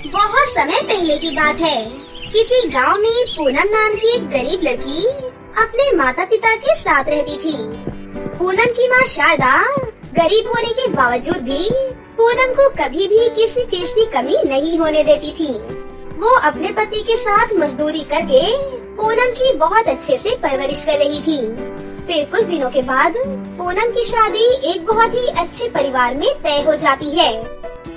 बहुत समय पहले की बात है। किसी गांव में पूनम नाम की एक गरीब लड़की अपने माता पिता के साथ रहती थी। पूनम की माँ शारदा गरीब होने के बावजूद भी पूनम को कभी भी किसी चीज की कमी नहीं होने देती थी। वो अपने पति के साथ मजदूरी करके पूनम की बहुत अच्छे से परवरिश कर रही थी। फिर कुछ दिनों के बाद पूनम की शादी एक बहुत ही अच्छे परिवार में तय हो जाती है।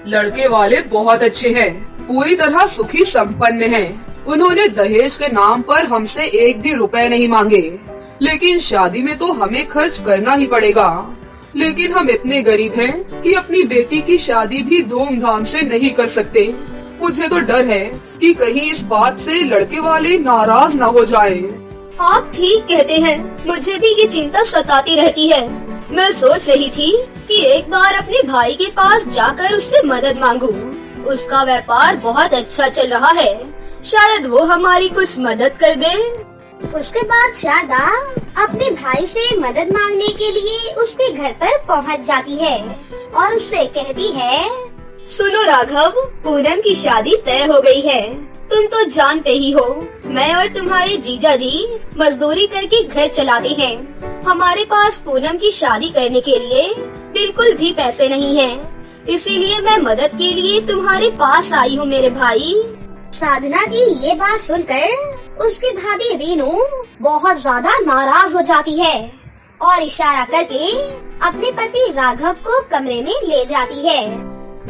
लड़के वाले बहुत अच्छे हैं, पूरी तरह सुखी संपन्न हैं। उन्होंने दहेज के नाम पर हमसे एक भी रुपए नहीं मांगे, लेकिन शादी में तो हमें खर्च करना ही पड़ेगा। लेकिन हम इतने गरीब हैं कि अपनी बेटी की शादी भी धूमधाम से नहीं कर सकते। मुझे तो डर है कि कहीं इस बात से लड़के वाले नाराज ना हो जाएं। आप ठीक कहते हैं, मुझे भी ये चिंता सताती रहती है। मैं सोच रही थी कि एक बार अपने भाई के पास जाकर उससे मदद मांगूं। उसका व्यापार बहुत अच्छा चल रहा है, शायद वो हमारी कुछ मदद कर दे। उसके बाद शारदा अपने भाई से मदद मांगने के लिए उसके घर पर पहुंच जाती है और उससे कहती है, सुनो राघव, पूनम की शादी तय हो गई है। तुम तो जानते ही हो, मैं और तुम्हारे जीजा जी मजदूरी करके घर चलाते हैं। हमारे पास पूनम की शादी करने के लिए बिल्कुल भी पैसे नहीं हैं। इसीलिए मैं मदद के लिए तुम्हारे पास आई हूँ मेरे भाई। साधना की ये बात सुनकर उसकी भाभी रीनू बहुत ज्यादा नाराज हो जाती है और इशारा करके अपने पति राघव को कमरे में ले जाती है।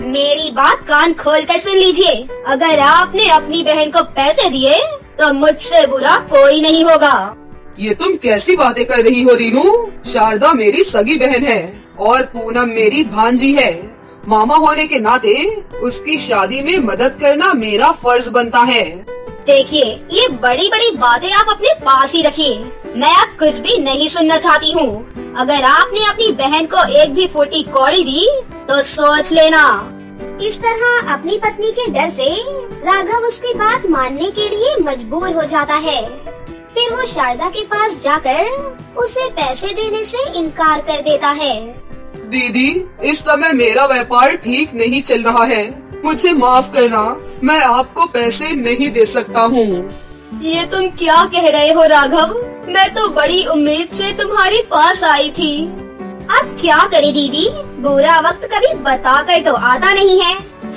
मेरी बात कान खोल कर सुन लीजिए, अगर आपने अपनी बहन को पैसे दिए तो मुझसे बुरा कोई नहीं होगा। ये तुम कैसी बातें कर रही हो रीनू? शारदा मेरी सगी बहन है और पूनम मेरी भांजी है। मामा होने के नाते उसकी शादी में मदद करना मेरा फर्ज बनता है। देखिए, ये बड़ी बड़ी बातें आप अपने पास ही रखिए। मैं अब कुछ भी नहीं सुनना चाहती हूँ। अगर आपने अपनी बहन को एक भी फूटी कौड़ी दी तो सोच लेना। इस तरह अपनी पत्नी के डर से राघव उसकी बात मानने के लिए मजबूर हो जाता है। फिर वो शारदा के पास जाकर उसे पैसे देने से इनकार कर देता है। दीदी, इस समय मेरा व्यापार ठीक नहीं चल रहा है, मुझे माफ करना, मैं आपको पैसे नहीं दे सकता हूँ। ये तुम क्या कह रहे हो राघव? मैं तो बड़ी उम्मीद से तुम्हारे पास आई थी। अब क्या करे दीदी, बुरा वक्त कभी बता कर तो आता नहीं है।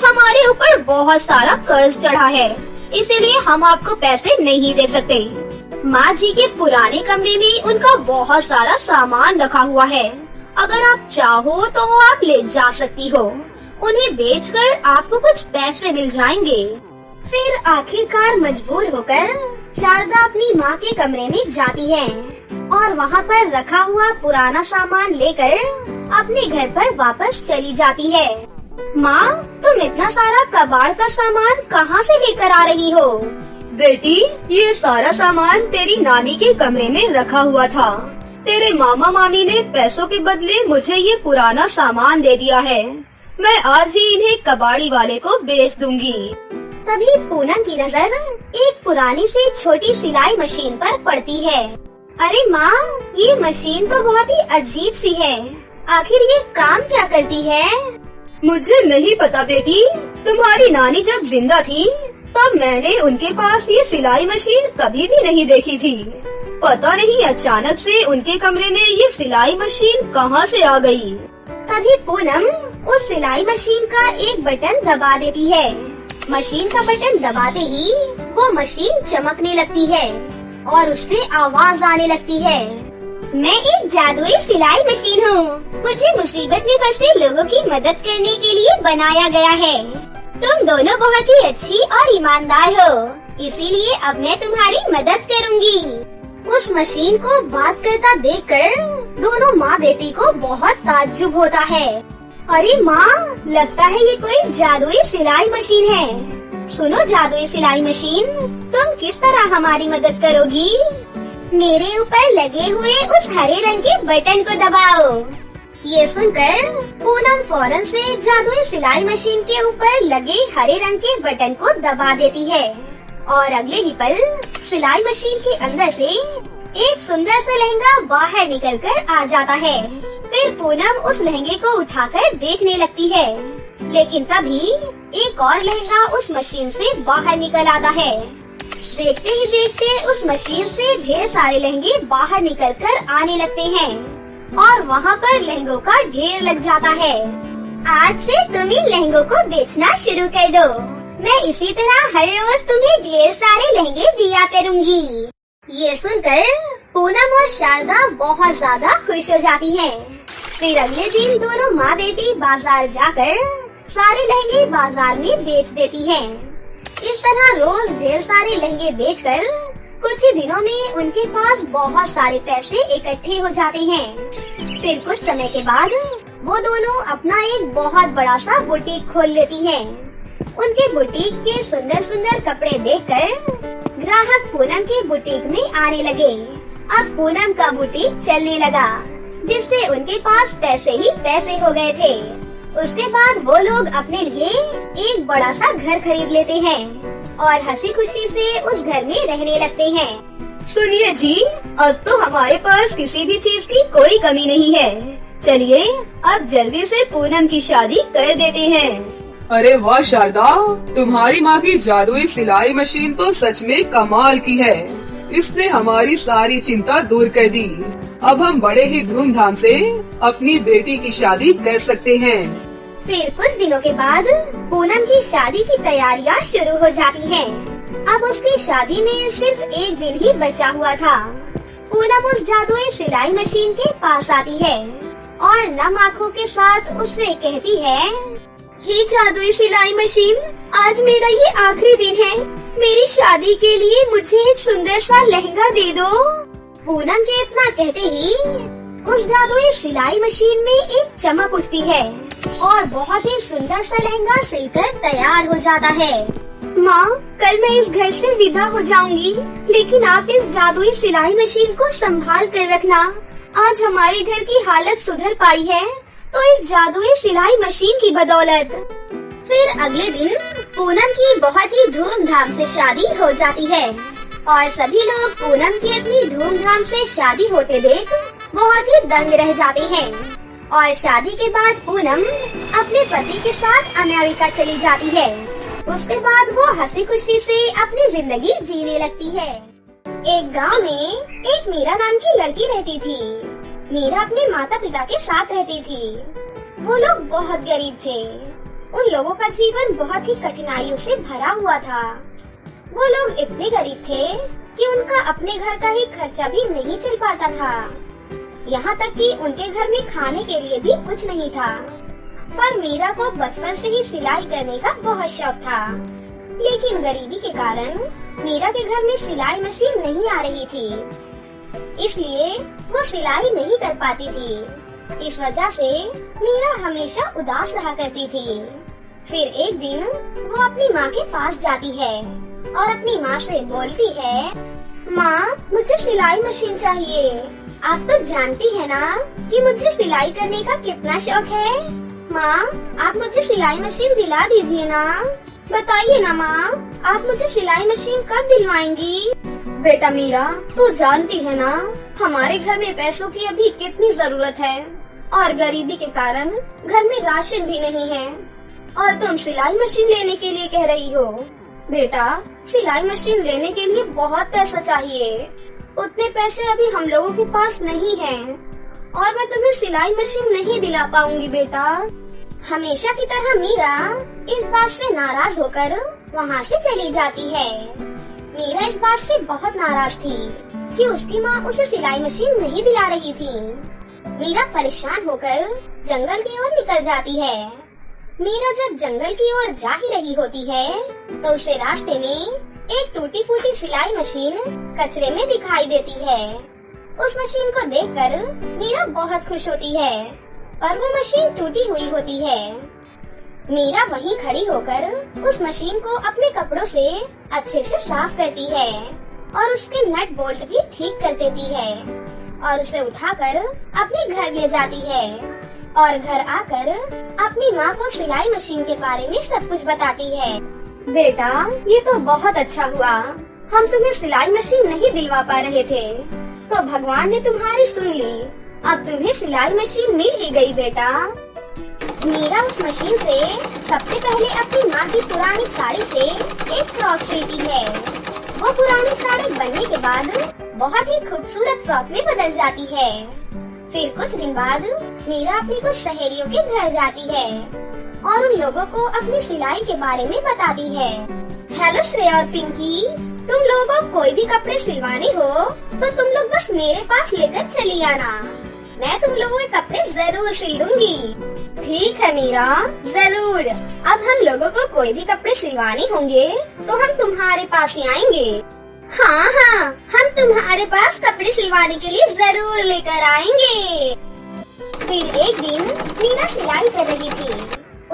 हमारे ऊपर बहुत सारा कर्ज चढ़ा है, इसीलिए हम आपको पैसे नहीं दे सकते। माँ जी के पुराने कमरे में उनका बहुत सारा सामान रखा हुआ है। अगर आप चाहो तो वो आप ले जा सकती हो। उन्हें बेचकर आपको कुछ पैसे मिल जाएंगे। फिर आखिरकार मजबूर होकर शारदा अपनी माँ के कमरे में जाती है और वहाँ पर रखा हुआ पुराना सामान लेकर अपने घर पर वापस चली जाती है। माँ, तुम इतना सारा कबाड़ का सामान कहाँ से लेकर आ रही हो? बेटी, ये सारा सामान तेरी नानी के कमरे में रखा हुआ था। तेरे मामा मामी ने पैसों के बदले मुझे ये पुराना सामान दे दिया है। मैं आज ही इन्हें कबाड़ी वाले को बेच दूंगी। तभी पूनम की नजर एक पुरानी सी छोटी सिलाई मशीन पर पड़ती है। अरे माँ, ये मशीन तो बहुत ही अजीब सी है। आखिर ये काम क्या करती है? मुझे नहीं पता बेटी। तुम्हारी नानी जब जिंदा थी तब मैंने उनके पास ये सिलाई मशीन कभी भी नहीं देखी थी। पता नहीं अचानक से उनके कमरे में ये सिलाई मशीन कहाँ से आ गई। तभी पूनम उस सिलाई मशीन का एक बटन दबा देती है। मशीन का बटन दबाते ही वो मशीन चमकने लगती है और उससे आवाज आने लगती है। मैं एक जादुई सिलाई मशीन हूँ। मुझे मुसीबत में फंसे लोगों की मदद करने के लिए बनाया गया है। तुम दोनों बहुत ही अच्छी और ईमानदार हो, इसीलिए अब मैं तुम्हारी मदद करूँगी। उस मशीन को बात करता देखकर दोनों माँ बेटी को बहुत ताज्जुब होता है। अरे माँ, लगता है ये कोई जादुई सिलाई मशीन है। सुनो जादुई सिलाई मशीन, तुम किस तरह हमारी मदद करोगी? मेरे ऊपर लगे हुए उस हरे रंग के बटन को दबाओ। ये सुनकर पूनम फौरन से जादुई सिलाई मशीन के ऊपर लगे हरे रंग के बटन को दबा देती है और अगले ही पल सिलाई मशीन के अंदर से एक सुंदर सा लहंगा बाहर निकलकर आ जाता है। फिर पूनम उस लहंगे को उठाकर देखने लगती है। लेकिन तभी एक और लहंगा उस मशीन से बाहर निकल आता है। देखते ही देखते उस मशीन से ढेर सारे लहंगे बाहर निकलकर आने लगते हैं और वहाँ पर लहंगों का ढेर लग जाता है। आज से तुम इन लहंगों को बेचना शुरू कर दो। मैं इसी तरह हर रोज तुम्हें ढेर सारे लहंगे दिया करूँगी। ये सुनकर पूनम और शारदा बहुत ज्यादा खुश हो जाती हैं। फिर अगले दिन दोनों माँ बेटी बाजार जाकर सारे लहंगे बाजार में बेच देती हैं। इस तरह रोज ढेर सारे लहंगे बेचकर कुछ ही दिनों में उनके पास बहुत सारे पैसे इकट्ठे हो जाते हैं। फिर कुछ समय के बाद वो दोनों अपना एक बहुत बड़ा सा बुटीक खोल लेती हैं। उनके बुटीक के सुंदर सुंदर कपड़े देखकर ग्राहक पूनम के बुटीक में आने लगे। अब पूनम का बुटीक चलने लगा, जिससे उनके पास पैसे ही पैसे हो गए थे। उसके बाद वो लोग अपने लिए एक बड़ा सा घर खरीद लेते हैं और हंसी खुशी से उस घर में रहने लगते हैं। सुनिए जी, अब तो हमारे पास किसी भी चीज की कोई कमी नहीं है। चलिए अब जल्दी से पूनम की शादी कर देते हैं। अरे वाह शारदा, तुम्हारी माँ की जादुई सिलाई मशीन तो सच में कमाल की है। इसने हमारी सारी चिंता दूर कर दी। अब हम बड़े ही धूमधाम से अपनी बेटी की शादी कर सकते हैं। फिर कुछ दिनों के बाद पूनम की शादी की तैयारियां शुरू हो जाती हैं। अब उसकी शादी में सिर्फ एक दिन ही बचा हुआ था। पूनम उस जादुई सिलाई मशीन के पास आती है और नम आँखों के साथ उससे कहती है, हे जादुई सिलाई मशीन, आज मेरा ये आखिरी दिन है। मेरी शादी के लिए मुझे एक सुंदर सा लहंगा दे दो। पूनम के इतना कहते ही उस जादुई सिलाई मशीन में एक चमक उठती है और बहुत ही सुंदर सा लहंगा सिलकर तैयार हो जाता है। माँ, कल मैं इस घर से विदा हो जाऊंगी, लेकिन आप इस जादुई सिलाई मशीन को संभाल कर रखना। आज हमारे घर की हालत सुधर पाई है तो इस जादुई सिलाई मशीन की बदौलत। फिर अगले दिन पूनम की बहुत ही धूमधाम से शादी हो जाती है और सभी लोग पूनम की इतनी धूमधाम से शादी होते देख बहुत ही दंग रह जाते हैं। और शादी के बाद पूनम अपने पति के साथ अमेरिका चली जाती है। उसके बाद वो हंसी खुशी से अपनी जिंदगी जीने लगती है। एक गांव में एक मीरा नाम की लड़की रहती थी। मीरा अपने माता पिता के साथ रहती थी। वो लोग बहुत गरीब थे। उन लोगों का जीवन बहुत ही कठिनाइयों से भरा हुआ था। वो लोग इतने गरीब थे कि उनका अपने घर का ही खर्चा भी नहीं चल पाता था। यहाँ तक कि उनके घर में खाने के लिए भी कुछ नहीं था। पर मीरा को बचपन से ही सिलाई करने का बहुत शौक था, लेकिन गरीबी के कारण मीरा के घर में सिलाई मशीन नहीं आ रही थी, इसलिए वो सिलाई नहीं कर पाती थी। इस वजह से मीरा हमेशा उदास रहा करती थी। फिर एक दिन वो अपनी माँ के पास जाती है और अपनी माँ से बोलती है, माँ, मुझे सिलाई मशीन चाहिए। आप तो जानती है ना कि मुझे सिलाई करने का कितना शौक है। माँ, आप मुझे सिलाई मशीन दिला दीजिए ना। बताइए ना माँ, आप मुझे सिलाई मशीन कब दिलवाएंगी? बेटा मीरा, तू जानती है ना हमारे घर में पैसों की अभी कितनी जरूरत है और गरीबी के कारण घर में राशन भी नहीं है, और तुम सिलाई मशीन लेने के लिए कह रही हो। बेटा, सिलाई मशीन लेने के लिए बहुत पैसा चाहिए। उतने पैसे अभी हम लोगों के पास नहीं हैं और मैं तुम्हें सिलाई मशीन नहीं दिला पाऊंगी बेटा। हमेशा की तरह मीरा इस बात से नाराज होकर वहाँ से चली जाती है। मीरा इस बात से बहुत नाराज थी कि उसकी माँ उसे सिलाई मशीन नहीं दिला रही थी। मीरा परेशान होकर जंगल की ओर निकल जाती है। मीरा जब जंगल की ओर जा ही रही होती है तो उसे रास्ते में एक टूटी फूटी सिलाई मशीन कचरे में दिखाई देती है। उस मशीन को देखकर मीरा बहुत खुश होती है, पर वो मशीन टूटी हुई होती है। मीरा वहीं खड़ी होकर उस मशीन को अपने कपड़ों से अच्छे से साफ करती है और उसके नट बोल्ट भी ठीक कर देती है और उसे उठाकर अपने घर ले जाती है और घर आकर अपनी माँ को सिलाई मशीन के बारे में सब कुछ बताती है। बेटा, ये तो बहुत अच्छा हुआ। हम तुम्हें सिलाई मशीन नहीं दिलवा पा रहे थे तो भगवान ने तुम्हारी सुन ली। अब तुम्हें सिलाई मशीन मिल ही गई बेटा। मीरा उस मशीन से सबसे पहले अपनी माँ की पुरानी साड़ी से एक फ्रॉक सिलती है। वो पुरानी साड़ी बनने के बाद बहुत ही खूबसूरत फ्रॉक में बदल जाती है। फिर कुछ दिन बाद मीरा अपनी कुछ सहेलियों के घर जाती है और उन लोगों को अपनी सिलाई के बारे में बताती है। हेलो श्रेया और पिंकी, तुम लोगों को कोई भी कपड़े सिलवाने हो तो तुम लोग बस मेरे पास लेकर चली आना। मैं तुम लोगों के कपड़े जरूर सिल दूंगी। ठीक है मीरा, जरूर। अब हम लोगों को कोई भी कपड़े सिलवाने होंगे तो हम तुम्हारे पास ही आएंगे। हाँ हाँ, हम तुम्हारे पास कपड़े सिलवाने के लिए जरूर लेकर आएंगे। फिर एक दिन मीरा सिलाई कर रही थी।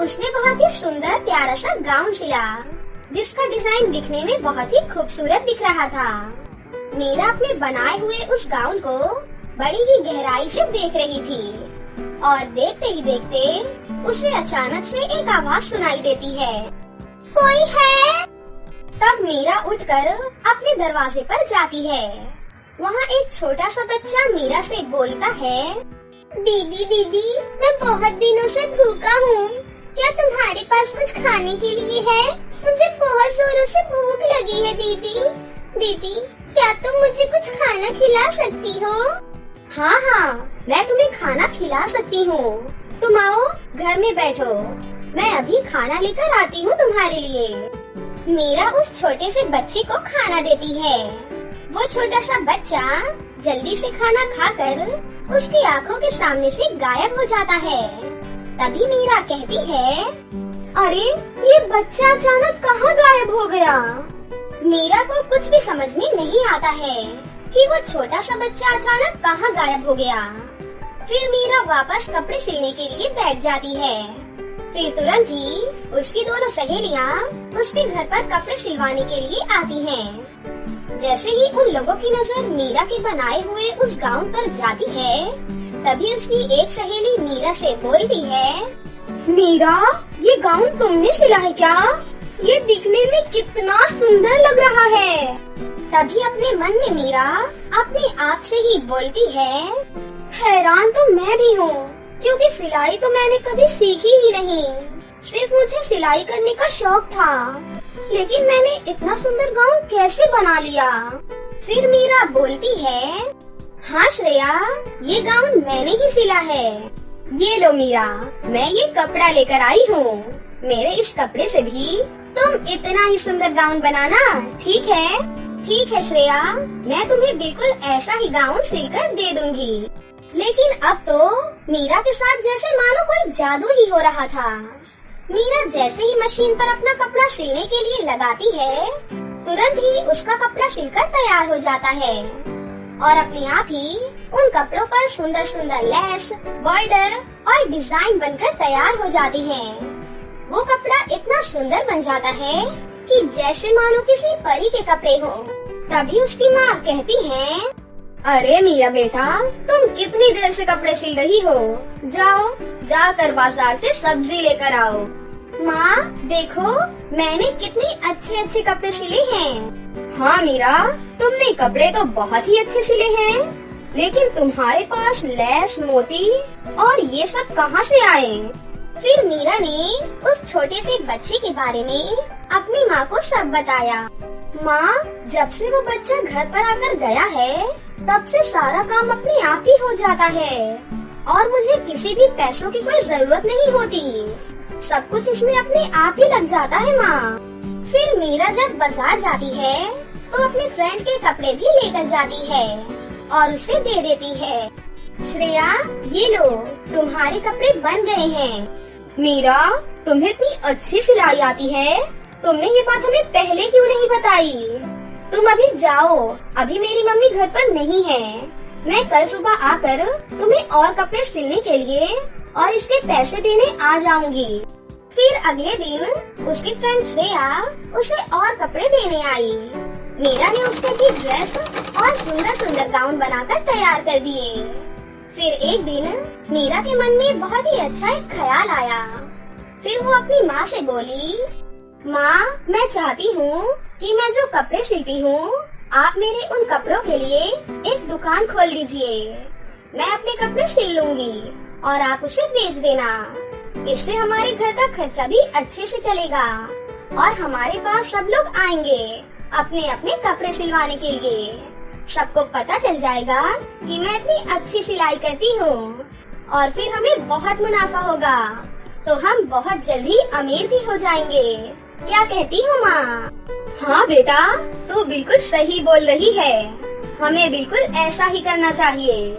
उसने बहुत ही सुंदर प्यारा सा गाउन सिला जिसका डिजाइन दिखने में बहुत ही खूबसूरत दिख रहा था। मीरा अपने बनाए हुए उस गाउन को बड़ी ही गहराई से देख रही थी और देखते ही देखते उसे अचानक से एक आवाज सुनाई देती है, कोई है? तब मीरा उठकर अपने दरवाजे पर जाती है। वहाँ एक छोटा सा बच्चा मीरा से बोलता है, दीदी दीदी, मैं बहुत दिनों से भूखा हूँ। क्या तुम्हारे पास कुछ खाने के लिए है? मुझे बहुत जोरों से भूख लगी है दीदी। दीदी, क्या तुम मुझे कुछ खाना खिला सकती हो? हाँ हाँ, मैं तुम्हें खाना खिला सकती हूँ। तुम आओ, घर में बैठो। मैं अभी खाना लेकर आती हूँ तुम्हारे लिए। मीरा उस छोटे से बच्चे को खाना देती है। वो छोटा सा बच्चा जल्दी से खाना खाकर उसकी आंखों के सामने से गायब हो जाता है। तभी मीरा कहती है, अरे ये बच्चा अचानक कहाँ गायब हो गया? मीरा को कुछ भी समझ में नहीं आता है कि वो छोटा सा बच्चा अचानक कहाँ गायब हो गया। फिर मीरा वापस कपड़े सिलने के लिए बैठ जाती है। फिर तुरंत ही उसकी दोनों सहेलियाँ उसके घर पर कपड़े सिलवाने के लिए आती हैं। जैसे ही उन लोगों की नजर मीरा के बनाए हुए उस गाउन पर जाती है, तभी उसकी एक सहेली मीरा से बोलती है, मीरा, ये गाउन तुमने सिला है क्या? ये दिखने में कितना सुंदर लग रहा है। तभी अपने मन में मीरा अपने आप से ही बोलती है, हैरान तो मैं भी हूँ, क्योंकि सिलाई तो मैंने कभी सीखी ही नहीं। सिर्फ मुझे सिलाई करने का शौक था, लेकिन मैंने इतना सुंदर गाउन कैसे बना लिया? फिर मीरा बोलती है, हाँ श्रेया, ये गाउन मैंने ही सिला है। ये लो मीरा, मैं ये कपड़ा लेकर आई हूँ। मेरे इस कपड़े से भी तुम इतना ही सुंदर गाउन बनाना, ठीक है? ठीक है श्रेया, मैं तुम्हें बिल्कुल ऐसा ही गाउन सिलकर दे दूंगी। लेकिन अब तो मीरा के साथ जैसे मानो कोई जादू ही हो रहा था। मीरा जैसे ही मशीन पर अपना कपड़ा सिलने के लिए लगाती है, तुरंत ही उसका कपड़ा सिलकर तैयार हो जाता है और अपने आप ही उन कपड़ों पर सुंदर सुंदर लेस, बॉर्डर और डिजाइन बनकर तैयार हो जाती है। वो कपड़ा इतना सुंदर बन जाता है कि जैसे मानो किसी परी के कपड़े हो। तभी उसकी माँ कहती है, अरे मीरा बेटा, तुम कितनी देर से कपड़े सिल रही हो? जाओ, जाकर बाजार से सब्जी लेकर आओ। माँ देखो, मैंने कितने अच्छे अच्छे कपड़े सिले हैं। हाँ मीरा, तुमने कपड़े तो बहुत ही अच्छे सिले हैं, लेकिन तुम्हारे पास लेस, मोती और ये सब कहाँ से आए? फिर मीरा ने उस छोटे से बच्चे के बारे में अपनी माँ को सब बताया। माँ, जब से वो बच्चा घर पर आकर गया है, तब से सारा काम अपने आप ही हो जाता है और मुझे किसी भी पैसों की कोई जरूरत नहीं होती। सब कुछ इसमें अपने आप ही लग जाता है माँ। फिर मीरा जब बाजार जाती है तो अपने फ्रेंड के कपड़े भी लेकर जाती है और उसे दे देती है। श्रेया, ये लो, तुम्हारे कपड़े बन गए हैं। मीरा, तुम्हें इतनी अच्छी सिलाई आती है, तुमने ये बात हमें पहले क्यों नहीं बताई? तुम अभी जाओ, अभी मेरी मम्मी घर पर नहीं है। मैं कल सुबह आकर तुम्हें और कपड़े सिलने के लिए और इसके पैसे देने आ जाऊंगी। फिर अगले दिन उसकी फ्रेंड श्रेया उसे और कपड़े देने आई। मीरा ने उसके भी ड्रेस और सुंदर सुंदर गाउन बनाकर तैयार कर दिए। फिर एक दिन मीरा के मन में बहुत ही अच्छा एक ख्याल आया। फिर वो अपनी माँ से बोली, माँ, मैं चाहती हूँ कि मैं जो कपड़े सिलती हूँ, आप मेरे उन कपड़ों के लिए एक दुकान खोल दीजिए। मैं अपने कपड़े सिल लूंगी और आप उसे बेच देना। इससे हमारे घर का खर्चा भी अच्छे से चलेगा और हमारे पास सब लोग आएंगे अपने अपने कपड़े सिलवाने के लिए। सबको पता चल जाएगा कि मैं इतनी अच्छी सिलाई करती हूँ और फिर हमें बहुत मुनाफा होगा, तो हम बहुत जल्दी अमीर भी हो जाएंगे। क्या कहती हो माँ? हाँ बेटा, तू बिल्कुल सही बोल रही है। हमें बिल्कुल ऐसा ही करना चाहिए।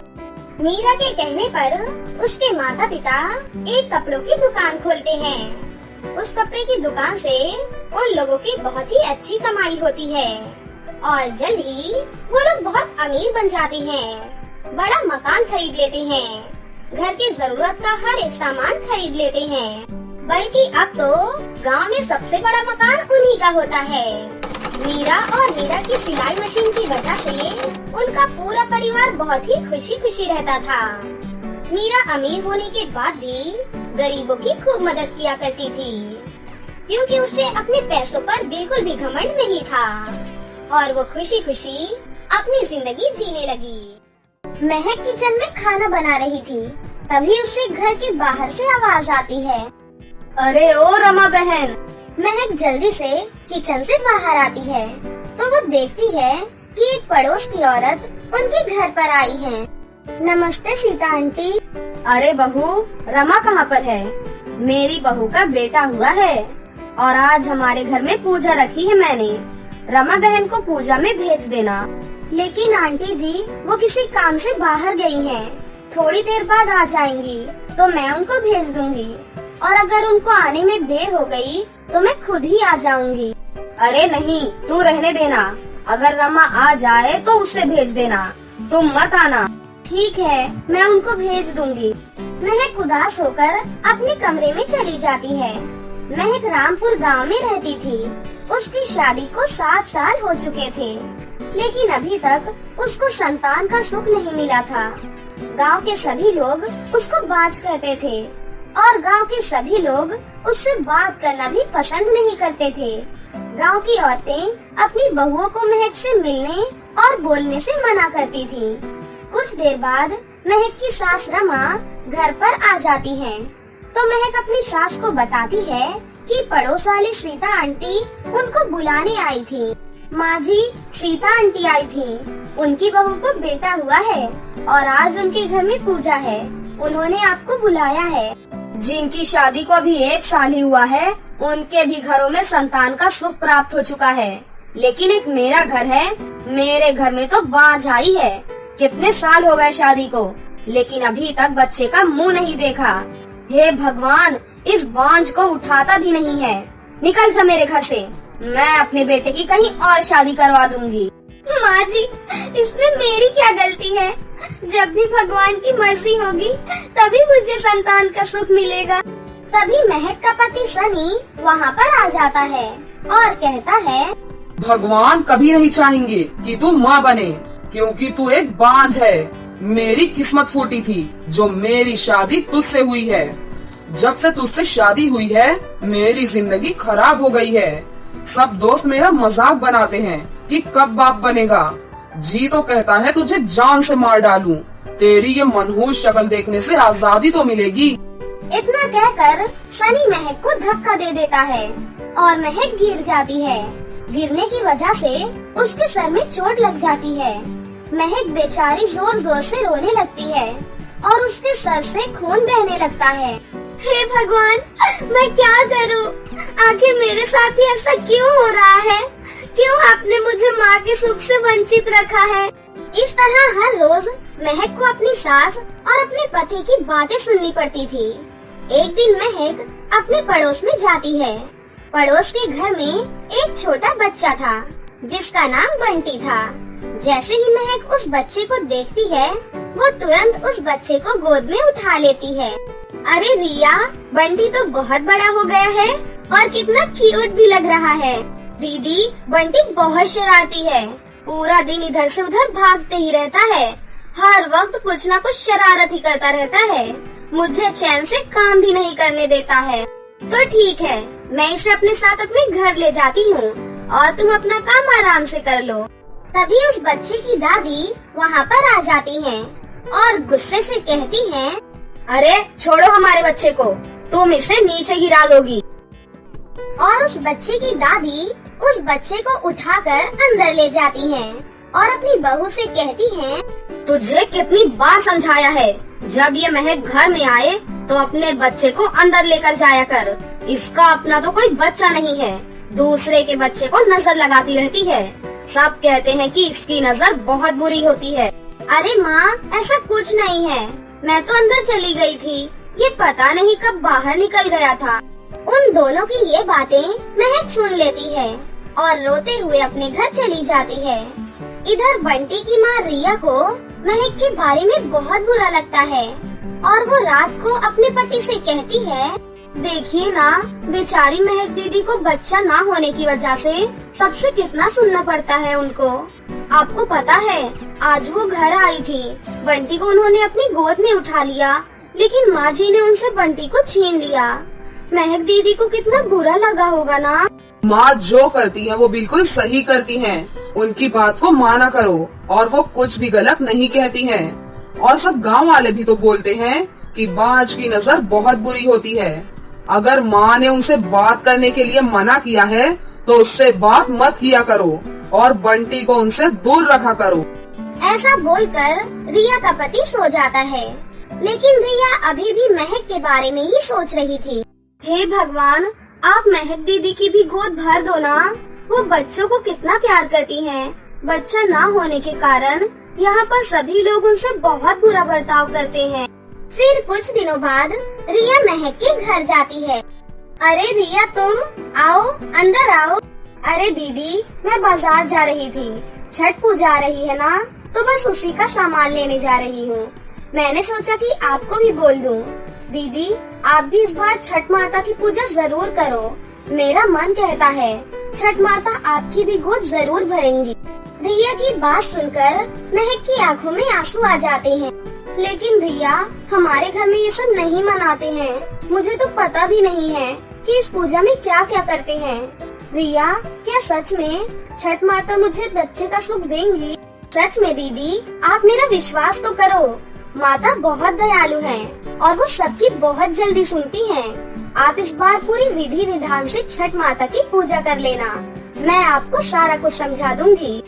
मीरा के कहने पर उसके माता पिता एक कपड़ों की दुकान खोलते हैं। उस कपड़े की दुकान से उन लोगों की बहुत ही अच्छी कमाई होती है और जल्द ही वो लोग बहुत अमीर बन जाते हैं। बड़ा मकान खरीद लेते हैं, घर की जरूरत का हर एक सामान खरीद लेते हैं। बल्कि अब तो गांव में सबसे बड़ा मकान उन्हीं का होता है। मीरा और मीरा की सिलाई मशीन की वजह से उनका पूरा परिवार बहुत ही खुशी खुशी रहता था। मीरा अमीर होने के बाद भी गरीबों की खूब मदद किया करती थी, क्योंकि उसे अपने पैसों पर बिल्कुल भी घमंड नहीं था और वो खुशी खुशी अपनी जिंदगी जीने लगी। महक किचन में खाना बना रही थी, तभी उसे घर के बाहर से आवाज आती है। अरे ओ रमा बहन। महक जल्दी से किचन से बाहर आती है तो वो देखती है कि एक पड़ोस की औरत उनके घर पर आई है। नमस्ते सीता आंटी। अरे बहू, रमा कहाँ पर है? मेरी बहू का बेटा हुआ है और आज हमारे घर में पूजा रखी है मैंने। रमा बहन को पूजा में भेज देना। लेकिन आंटी जी, वो किसी काम से बाहर गई हैं। थोड़ी देर बाद आ जाएंगी तो मैं उनको भेज दूंगी, और अगर उनको आने में देर हो गई तो मैं खुद ही आ जाऊंगी। अरे नहीं, तू रहने देना। अगर रमा आ जाए तो उसे भेज देना, तुम मत आना। ठीक है, मैं उनको भेज दूंगी। महक उदास होकर अपने कमरे में चली जाती है। महक रामपुर गांव में रहती थी। उसकी शादी को 7 साल हो चुके थे, लेकिन अभी तक उसको संतान का सुख नहीं मिला था। गांव के सभी लोग उसको बाज कहते थे और गांव के सभी लोग उससे बात करना भी पसंद नहीं करते थे। गांव की औरतें अपनी बहुओं को महक से मिलने और बोलने से मना करती थीं। कुछ देर बाद महक की सास रमा घर पर आ जाती हैं, तो महक अपनी सास को बताती है कि पड़ोस वाली सीता आंटी उनको बुलाने आई थी। माँ जी, सीता आंटी आई थी। उनकी बहू को बेटा हुआ है और आज उनके घर में पूजा है। उन्होंने आपको बुलाया है। जिनकी शादी को अभी 1 साल ही हुआ है, उनके भी घरों में संतान का सुख प्राप्त हो चुका है, लेकिन एक मेरा घर है। मेरे घर में तो बांझ आई है। कितने साल हो गए शादी को, लेकिन अभी तक बच्चे का मुंह नहीं देखा। हे भगवान, इस बांझ को उठाता भी नहीं है। निकल जा मेरे घर से, मैं अपने बेटे की कहीं और शादी करवा दूंगी। माँ जी, इसमें मेरी क्या गलती है? जब भी भगवान की मर्जी होगी तभी मुझे संतान का सुख मिलेगा। तभी महक का पति सनी वहाँ पर आ जाता है और कहता है, भगवान कभी नहीं चाहेंगे कि तू माँ बने, क्योंकि तू एक बांझ है। मेरी किस्मत फूटी थी जो मेरी शादी तुझसे हुई है। जब से तुझसे शादी हुई है मेरी जिंदगी खराब हो गई है। सब दोस्त मेरा मजाक बनाते हैं कि कब बाप बनेगा। जी तो कहता है तुझे जान से मार डालूं। तेरी ये मनहूस शक्ल देखने से आजादी तो मिलेगी। इतना कहकर सनी महक को धक्का दे देता है और महक गिर जाती है। गिरने की वजह से उसके सर में चोट लग जाती है। महक बेचारी जोर जोर से रोने लगती है और उसके सर से खून बहने लगता है। हे भगवान, मैं क्या करूं? आखिर मेरे साथ ही ऐसा क्यों हो रहा है? क्यों आपने मुझे माँ के सुख से वंचित रखा है? इस तरह हर रोज महक को अपनी सास और अपने पति की बातें सुननी पड़ती थी। एक दिन महक अपने पड़ोस में जाती है। पड़ोस के घर में एक छोटा बच्चा था जिसका नाम बंटी था। जैसे ही महक उस बच्चे को देखती है, वो तुरंत उस बच्चे को गोद में उठा लेती है। अरे रिया, बंटी तो बहुत बड़ा हो गया है और कितना क्यूट भी लग रहा है। दीदी, बंटी बहुत शरारती है। पूरा दिन इधर से उधर भागते ही रहता है। हर वक्त कुछ न कुछ शरारत ही करता रहता है। मुझे चैन से काम भी नहीं करने देता है। तो ठीक है, मैं इसे अपने साथ अपने घर ले जाती हूँ और तुम अपना काम आराम से कर लो। तभी उस बच्चे की दादी वहाँ पर आ जाती हैं और गुस्से से कहती हैं, अरे छोड़ो हमारे बच्चे को, तुम इसे नीचे गिरा दोगी। और उस बच्चे की दादी उस बच्चे को उठाकर अंदर ले जाती हैं और अपनी बहू से कहती हैं, तुझे कितनी बार समझाया है, जब ये महक घर में आए तो अपने बच्चे को अंदर लेकर जाया कर। इसका अपना तो कोई बच्चा नहीं है, दूसरे के बच्चे को नजर लगाती रहती है। सब कहते हैं कि इसकी नजर बहुत बुरी होती है। अरे माँ, ऐसा कुछ नहीं है, मैं तो अंदर चली गई थी, ये पता नहीं कब बाहर निकल गया था। उन दोनों की ये बातें महक सुन लेती है और रोते हुए अपने घर चली जाती है। इधर बंटी की माँ रिया को महक के बारे में बहुत बुरा लगता है और वो रात को अपने पति से कहती है, देखिए ना, बेचारी महक दीदी को बच्चा ना होने की वजह से सबसे कितना सुनना पड़ता है उनको। आपको पता है, आज वो घर आई थी, बंटी को उन्होंने अपनी गोद में उठा लिया, लेकिन माँ जी ने उनसे बंटी को छीन लिया। महक दीदी को कितना बुरा लगा होगा ना। माँ जो करती है वो बिल्कुल सही करती हैं। उनकी बात को माना करो और वो कुछ भी गलत नहीं कहती हैं। और सब गांव वाले भी तो बोलते हैं कि बाज की नजर बहुत बुरी होती है। अगर माँ ने उनसे बात करने के लिए मना किया है तो उससे बात मत किया करो और बंटी को उनसे दूर रखा करो। ऐसा बोलकर रिया का पति सो जाता है, लेकिन रिया अभी भी महक के बारे में ही सोच रही थी। हे भगवान, आप महक दीदी की भी गोद भर दो ना, वो बच्चों को कितना प्यार करती हैं। बच्चा ना होने के कारण यहाँ पर सभी लोग उनसे बहुत बुरा बर्ताव करते हैं। फिर कुछ दिनों बाद रिया महक के घर जाती है। अरे रिया, तुम आओ, अंदर आओ। अरे दीदी, मैं बाजार जा रही थी, छठ पूजा आ रही है ना, तो बस उसी का सामान लेने जा रही हूँ। मैंने सोचा कि आपको भी बोल दूं। दीदी, आप भी इस बार छठ माता की पूजा जरूर करो। मेरा मन कहता है छठ माता आपकी भी गोद जरूर भरेंगी। रिया की बात सुनकर महक की आंखों में आंसू आ जाते हैं। लेकिन रिया, हमारे घर में ये सब नहीं मनाते हैं। मुझे तो पता भी नहीं है कि इस पूजा में क्या क्या करते हैं। रिया, क्या सच में छठ माता मुझे बच्चे का सुख देंगी? सच में दीदी, आप मेरा विश्वास तो करो। माता बहुत दयालु हैं और वो सबकी बहुत जल्दी सुनती हैं। आप इस बार पूरी विधि विधान से छठ माता की पूजा कर लेना, मैं आपको सारा कुछ समझा दूंगी।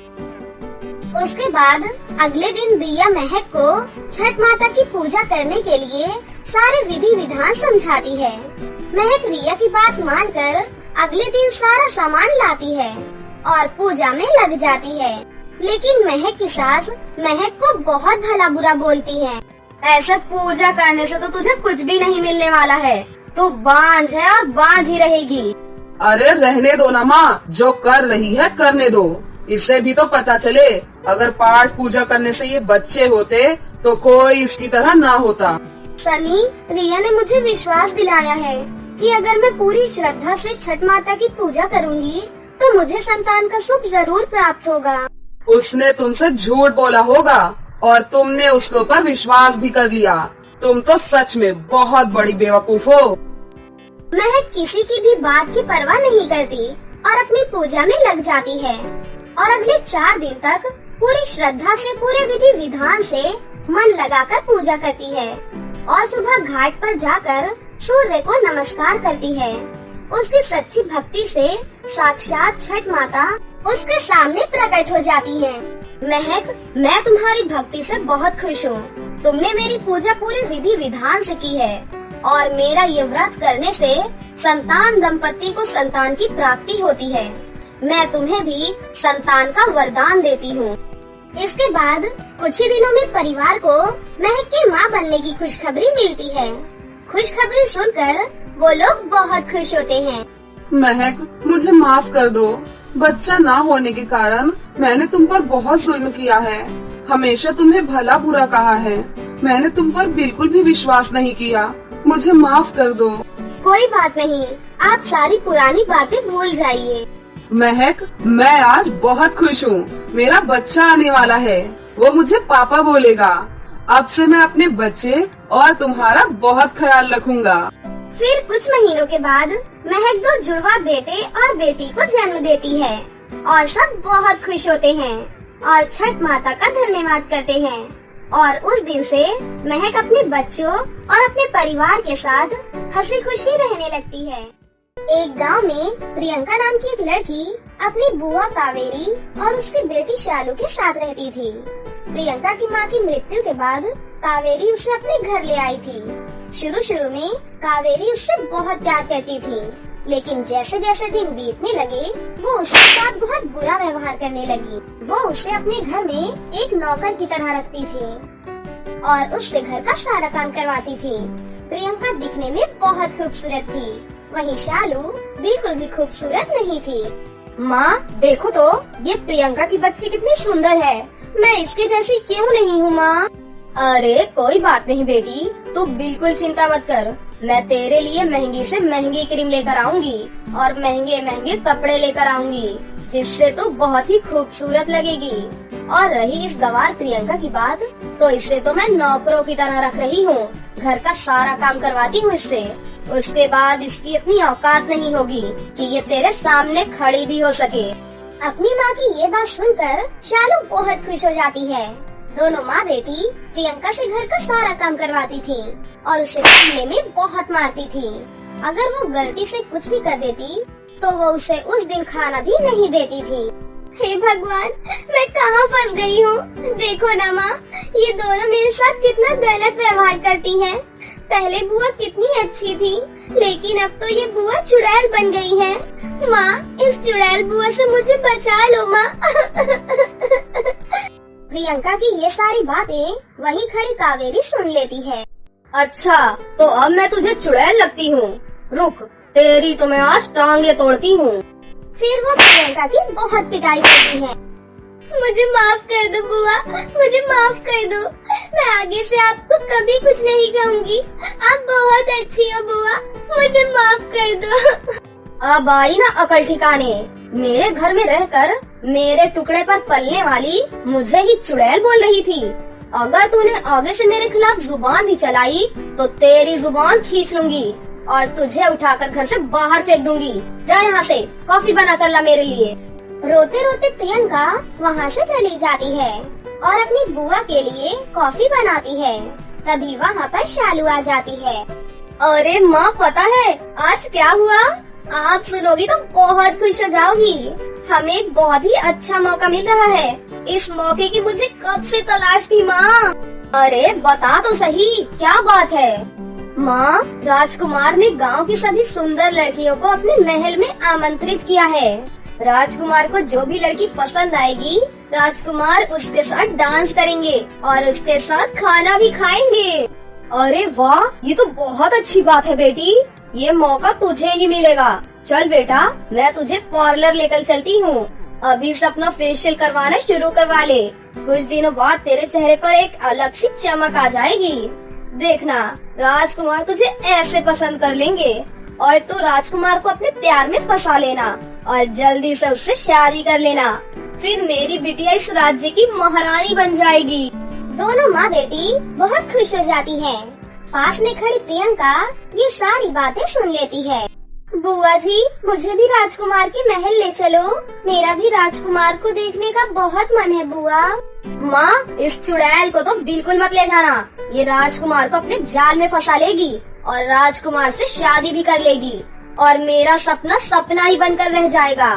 उसके बाद अगले दिन रिया महक को छठ माता की पूजा करने के लिए सारे विधि विधान समझाती है। महक रिया की बात मानकर अगले दिन सारा सामान लाती है और पूजा में लग जाती है। लेकिन महक की सास महक को बहुत भला बुरा बोलती है। ऐसे पूजा करने से तो तुझे कुछ भी नहीं मिलने वाला है, तू बांझ है और बांझ ही रहेगी। अरे रहने दो ना माँ, जो कर रही है करने दो। इससे भी तो पता चले, अगर पाठ पूजा करने से ये बच्चे होते तो कोई इसकी तरह ना होता। सनी, रिया ने मुझे विश्वास दिलाया है कि अगर मैं पूरी श्रद्धा से छठ माता की पूजा करूंगी तो मुझे संतान का सुख जरूर प्राप्त होगा। उसने तुमसे झूठ बोला होगा और तुमने उसके ऊपर विश्वास भी कर लिया। तुम तो सच में बहुत बड़ी बेवकूफ हो। महक किसी की भी बात की परवाह नहीं करती और अपनी पूजा में लग जाती है और अगले 4 दिन तक पूरी श्रद्धा से पूरे विधि विधान से मन लगाकर पूजा करती है और सुबह घाट पर जाकर सूर्य को नमस्कार करती है। उसकी सच्ची भक्ति से साक्षात छठ माता उसके सामने प्रकट हो जाती है। महक, मैं तुम्हारी भक्ति से बहुत खुश हूँ। तुमने मेरी पूजा पूरे विधि विधान से की है और मेरा ये व्रत करने से संतान दंपति को संतान की प्राप्ति होती है। मैं तुम्हें भी संतान का वरदान देती हूँ। इसके बाद कुछ ही दिनों में परिवार को महक की माँ बनने की खुशखबरी मिलती है। खुशखबरी सुनकर वो लोग बहुत खुश होते हैं। महक, मुझे माफ कर दो। बच्चा ना होने के कारण मैंने तुम पर बहुत जुल्म किया है। हमेशा तुम्हें भला बुरा कहा है। मैंने तुम पर बिल्कुल भी विश्वास नहीं किया। मुझे माफ कर दो। कोई बात नहीं, आप सारी पुरानी बातें भूल जाइए। महक, मैं आज बहुत खुश हूँ। मेरा बच्चा आने वाला है, वो मुझे पापा बोलेगा। अब से मैं अपने बच्चे और तुम्हारा बहुत ख्याल रखूंगा। फिर कुछ महीनों के बाद महक 2 जुड़वा बेटे और बेटी को जन्म देती है और सब बहुत खुश होते हैं और छठ माता का धन्यवाद करते हैं। और उस दिन से महक अपने बच्चों और अपने परिवार के साथ हंसी खुशी रहने लगती है। एक गांव में प्रियंका नाम की एक लड़की अपनी बुआ कावेरी और उसकी बेटी शालू के साथ रहती थी। प्रियंका की मां की मृत्यु के बाद कावेरी उसे अपने घर ले आई थी। शुरू में कावेरी उससे बहुत प्यार करती थी, लेकिन जैसे जैसे दिन बीतने लगे वो उसके साथ बहुत बुरा व्यवहार करने लगी। वो उसे अपने घर में एक नौकर की तरह रखती थी और उससे घर का सारा काम करवाती थी। प्रियंका दिखने में बहुत खूबसूरत थी, वहीं शालू बिल्कुल भी खूबसूरत नहीं थी। माँ देखो तो, ये प्रियंका की बच्ची कितनी सुंदर है, मैं इसके जैसी क्यों नहीं हूँ माँ? अरे कोई बात नहीं बेटी, तू बिल्कुल चिंता मत कर। मैं तेरे लिए महंगी से महंगी क्रीम लेकर आऊंगी और महंगे महंगे कपड़े लेकर आऊंगी, जिससे तू बहुत ही खूबसूरत लगेगी। और रही इस गंवार प्रियंका की बात, तो इसे तो मैं नौकरों की तरह रख रही हूँ, घर का सारा काम करवाती हूँ इससे। उसके बाद इसकी इतनी औकात नहीं होगी कि ये तेरे सामने खड़ी भी हो सके। अपनी माँ की ये बात सुनकर शालू बहुत खुश हो जाती है। दोनों माँ बेटी प्रियंका से घर का सारा काम करवाती थी और उसे पढ़ने में बहुत मारती थी। अगर वो गलती से कुछ भी कर देती तो वो उसे उस दिन खाना भी नहीं देती थी। हे भगवान, मैं कहाँ फंस गई हूँ? देखो ना माँ, ये दोनों मेरे साथ कितना गलत व्यवहार करती हैं। पहले बुआ कितनी अच्छी थी, लेकिन अब तो ये बुआ चुड़ैल बन गई है। माँ, इस चुड़ैल बुआ से मुझे बचा लो माँ। प्रियंका की ये सारी बातें वहीं खड़ी कावेरी सुन लेती है। अच्छा, तो अब मैं तुझे चुड़ैल लगती हूँ? रुक, तेरी तो मैं आज टांगे तोड़ती हूँ। फिर वो प्रियंका की बहुत पिटाई करती है। मुझे माफ कर दो बुआ, मुझे माफ कर दो। मैं आगे से आपको कभी कुछ नहीं कहूँगी। आप बहुत अच्छी हो बुआ, मुझे माफ कर दो। अब आई ना अकल ठिकाने। मेरे घर में रहकर मेरे टुकड़े पर पलने वाली मुझे ही चुड़ैल बोल रही थी। अगर तूने आगे से मेरे खिलाफ जुबान भी चलाई तो तेरी जुबान खींच लूंगी और तुझे उठाकर घर से बाहर फेंक दूंगी। जा यहाँ से, कॉफी बना कर ला मेरे लिए। रोते रोते प्रियंका वहाँ से चली जाती है और अपनी बुआ के लिए कॉफी बनाती है। तभी वहाँ पर शालू आ जाती है। अरे माँ, पता है आज क्या हुआ? आप सुनोगी तो बहुत खुश हो जाओगी। हमें एक बहुत ही अच्छा मौका मिल रहा है। इस मौके की मुझे कब से तलाश थी माँ। अरे बता तो सही, क्या बात है? माँ, राजकुमार ने गांव की सभी सुंदर लड़कियों को अपने महल में आमंत्रित किया है। राजकुमार को जो भी लड़की पसंद आएगी, राजकुमार उसके साथ डांस करेंगे और उसके साथ खाना भी खाएंगे। अरे वाह, ये तो बहुत अच्छी बात है बेटी। ये मौका तुझे ही मिलेगा। चल बेटा, मैं तुझे पार्लर लेकर चलती हूँ। अभी से अपना फेशियल करवाना शुरू करवा ले। कुछ दिनों बाद तेरे चेहरे पर एक अलग सी चमक आ जाएगी। देखना, राजकुमार तुझे ऐसे पसंद कर लेंगे और तू राजकुमार को अपने प्यार में फंसा लेना और जल्दी से उससे शादी कर लेना। फिर मेरी बिटिया इस राज्य की महारानी बन जाएगी। दोनों माँ बेटी बहुत खुश हो जाती हैं। पास में खड़ी प्रियंका ये सारी बातें सुन लेती है। बुआ जी, मुझे भी राजकुमार के महल ले चलो। मेरा भी राजकुमार को देखने का बहुत मन है बुआ। माँ, इस चुड़ैल को तो बिल्कुल मत ले जाना। ये राजकुमार को अपने जाल में फंसा लेगी और राजकुमार से शादी भी कर लेगी और मेरा सपना सपना ही बनकर रह जाएगा।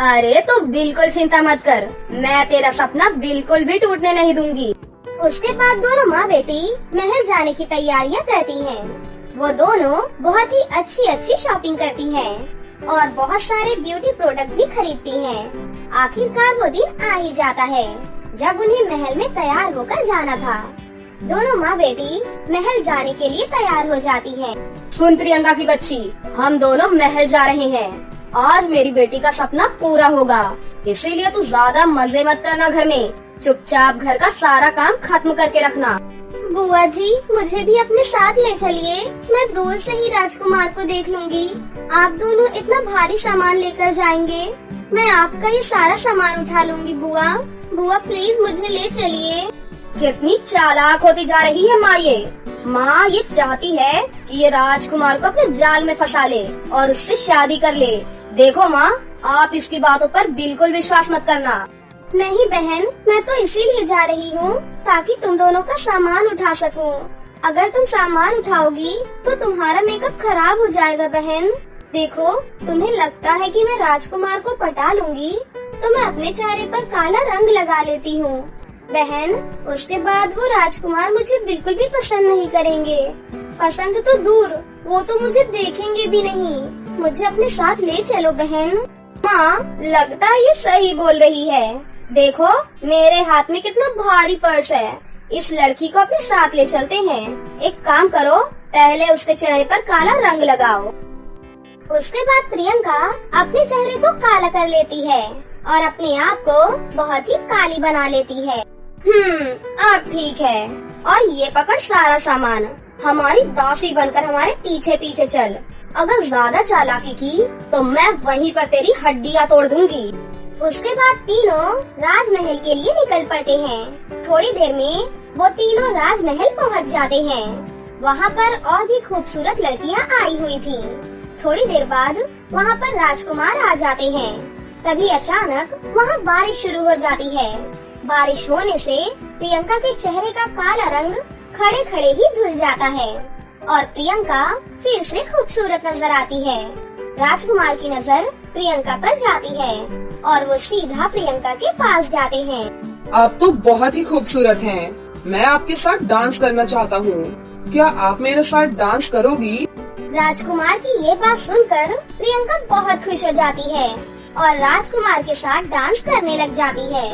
अरे तो बिल्कुल चिंता मत कर, मैं तेरा सपना बिल्कुल भी टूटने नहीं दूंगी। उसके बाद दोनों माँ बेटी महल जाने की तैयारियाँ करती हैं। वो दोनों बहुत ही अच्छी शॉपिंग करती हैं और बहुत सारे ब्यूटी प्रोडक्ट भी खरीदती हैं। आखिरकार वो दिन आ ही जाता है जब उन्हें महल में तैयार होकर जाना था। दोनों माँ बेटी महल जाने के लिए तैयार हो जाती हैं। सुन प्रियंका की बच्ची, हम दोनों महल जा रहे हैं। आज मेरी बेटी का सपना पूरा होगा, इसीलिए तू ज्यादा मजे मत करना घर में। चुपचाप घर का सारा काम खत्म करके रखना। बुआ जी, मुझे भी अपने साथ ले चलिए। मैं दूर से ही राजकुमार को देख लूंगी। आप दोनों इतना भारी सामान लेकर जाएंगे, मैं आपका ये सारा सामान उठा लूंगी। बुआ, बुआ प्लीज मुझे ले चलिए। कितनी चालाक होती जा रही है माँ ये। माँ ये चाहती है कि ये राजकुमार को अपने जाल में फंसा ले और उससे शादी कर ले। देखो माँ, आप इसकी बातों पर बिल्कुल विश्वास मत करना। नहीं बहन, मैं तो इसीलिए जा रही हूँ ताकि तुम दोनों का सामान उठा सकूं। अगर तुम सामान उठाओगी तो तुम्हारा मेकअप खराब हो जाएगा बहन। देखो, तुम्हें लगता है कि मैं राजकुमार को पटा लूंगी तो मैं अपने चेहरे पर काला रंग लगा लेती हूँ बहन। उसके बाद वो राजकुमार मुझे बिल्कुल भी पसंद नहीं करेंगे। पसंद तो दूर, वो तो मुझे देखेंगे भी नहीं। मुझे अपने साथ ले चलो बहन। माँ, लगता है ये सही बोल रही है। देखो, मेरे हाथ में कितना भारी पर्स है। इस लड़की को अपने साथ ले चलते हैं। एक काम करो, पहले उसके चेहरे पर काला रंग लगाओ। उसके बाद प्रियंका अपने चेहरे को काला कर लेती है और अपने आप को बहुत ही काली बना लेती है। अब ठीक है। और ये पकड़ सारा सामान, हमारी दासी बनकर हमारे पीछे पीछे चल। अगर ज्यादा चालाकी की तो मैं वहीं पर तेरी हड्डियाँ तोड़ दूंगी। उसके बाद तीनों राजमहल के लिए निकल पड़ते हैं। थोड़ी देर में वो तीनों राजमहल पहुंच जाते हैं। वहाँ पर और भी खूबसूरत लड़कियाँ आई हुई थी। थोड़ी देर बाद वहाँ पर राजकुमार आ जाते हैं। तभी अचानक वहाँ बारिश शुरू हो जाती है। बारिश होने से प्रियंका के चेहरे का काला रंग खड़े खड़े ही धुल जाता है और प्रियंका फिर से खूबसूरत नजर आती है। राजकुमार की नजर प्रियंका पर जाती है और वो सीधा प्रियंका के पास जाते हैं। आप तो बहुत ही खूबसूरत हैं। मैं आपके साथ डांस करना चाहता हूँ। क्या आप मेरे साथ डांस करोगी? राजकुमार की ये बात सुनकर प्रियंका बहुत खुश हो जाती है और राजकुमार के साथ डांस करने लग जाती है।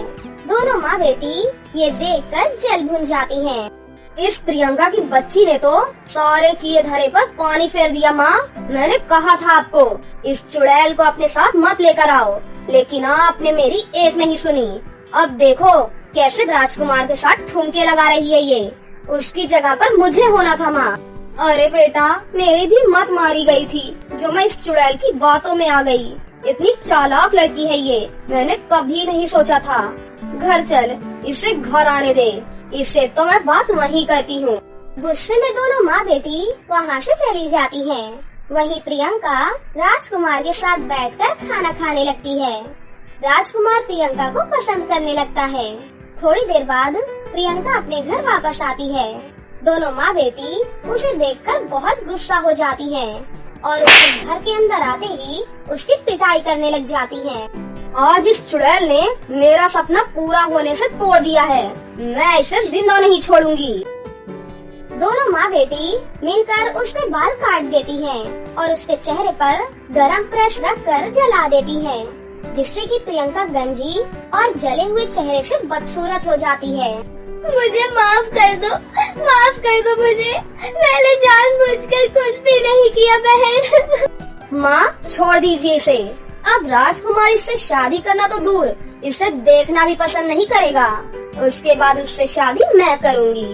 दोनों माँ बेटी ये देखकर जल भुन जाती हैं। इस प्रियंका की बच्ची ने तो सारे किए धरे पर पानी फेर दिया। माँ, मैंने कहा था आपको इस चुड़ैल को अपने साथ मत लेकर आओ, लेकिन आपने मेरी एक नहीं सुनी। अब देखो कैसे राजकुमार के साथ ठुमके लगा रही है ये। उसकी जगह पर मुझे होना था। माँ, अरे बेटा, मेरी भी मत मारी गई थी जो मैं इस चुड़ैल की बातों में आ गई। इतनी चालाक लड़की है ये, मैंने कभी नहीं सोचा था। घर चल, इसे घर आने दे। इससे तो मैं बात वहीं करती हूँ। गुस्से में दोनों माँ बेटी वहाँ से चली जाती हैं। वहीं प्रियंका राजकुमार के साथ बैठकर खाना खाने लगती है। राजकुमार प्रियंका को पसंद करने लगता है। थोड़ी देर बाद प्रियंका अपने घर वापस आती है। दोनों माँ बेटी उसे देखकर बहुत गुस्सा हो जाती हैं और उसके घर के अंदर आते ही उसकी पिटाई करने लग जाती हैं। आज इस चुड़ैल ने मेरा सपना पूरा होने से तोड़ दिया है। मैं इसे जिंदा नहीं छोड़ूंगी। दोनों माँ बेटी मिलकर उसके बाल काट देती हैं और उसके चेहरे पर गरम प्रेस रखकर जला देती हैं, जिससे कि प्रियंका गंजी और जले हुए चेहरे से बदसूरत हो जाती है। मुझे माफ कर दो मुझे। मैंने जानबूझकर कुछ भी नहीं किया बहन। माँ, छोड़ दीजिए इसे। अब राजकुमार इससे शादी करना तो दूर, इसे देखना भी पसंद नहीं करेगा। उसके बाद उससे शादी मैं करूँगी।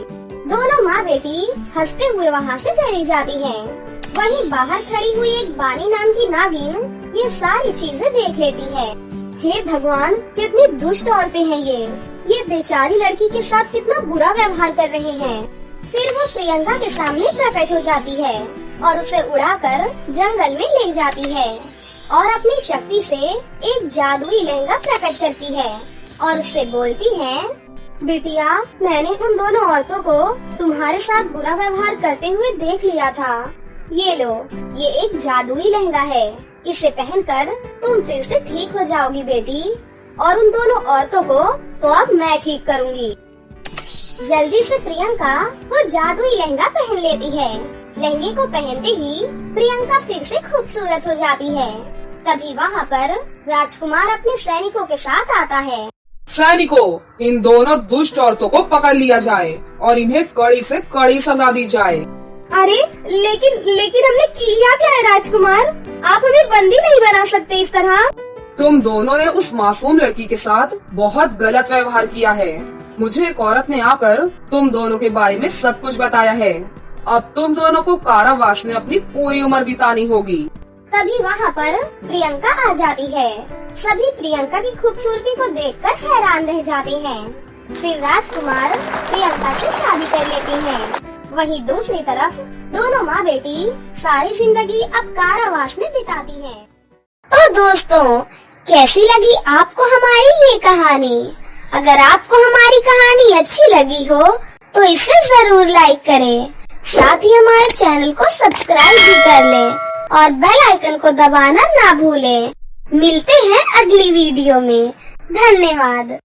दोनों माँ बेटी हंसते हुए वहाँ से चली जाती हैं। वहीं बाहर खड़ी हुई एक बानी नाम की नागिन ये सारी चीजें देख लेती है। हे भगवान, कितनी दुष्ट औरतें हैं ये बेचारी लड़की के साथ कितना बुरा व्यवहार कर रहे हैं। फिर वो प्रियंका के सामने प्रकट हो जाती है और उसे उड़ाकर जंगल में ले जाती है और अपनी शक्ति से एक जादुई लहंगा प्रकट करती है और उससे बोलती है, बिटिया, मैंने उन दोनों औरतों को तुम्हारे साथ बुरा व्यवहार करते हुए देख लिया था। ये लो, ये एक जादुई लहंगा है। इसे पहनकर तुम फिर से ठीक हो जाओगी बेटी। और उन दोनों औरतों को तो अब मैं ठीक करूँगी। जल्दी से प्रियंका वो जादुई लहंगा पहन लेती है। लहंगे को पहनते ही प्रियंका फिर से खूबसूरत हो जाती है। तभी वहाँ पर राजकुमार अपने सैनिकों के साथ आता है। सैनिकों, इन दोनों दुष्ट औरतों को पकड़ लिया जाए और इन्हें कड़ी से कड़ी सजा दी जाए। अरे लेकिन हमने किया क्या है राजकुमार? आप हमें बंदी नहीं बना सकते इस तरह। तुम दोनों ने उस मासूम लड़की के साथ बहुत गलत व्यवहार किया है। मुझे एक औरत ने आकर तुम दोनों के बारे में सब कुछ बताया है। अब तुम दोनों को कारावास में अपनी पूरी उम्र बितानी होगी। तभी वहाँ पर प्रियंका आ जाती है। सभी प्रियंका की खूबसूरती को देखकर हैरान रह जाते हैं। फिर राजकुमार प्रियंका से शादी कर लेते हैं। वहीं दूसरी तरफ दोनों माँ बेटी सारी जिंदगी अब कारावास में बिताती हैं। तो दोस्तों, कैसी लगी आपको हमारी ये कहानी? अगर आपको हमारी कहानी अच्छी लगी हो तो इसे जरूर लाइक करें, साथ ही हमारे चैनल को सब्सक्राइब भी कर लें और बेल आइकन को दबाना ना भूलें। मिलते हैं अगली वीडियो में। धन्यवाद।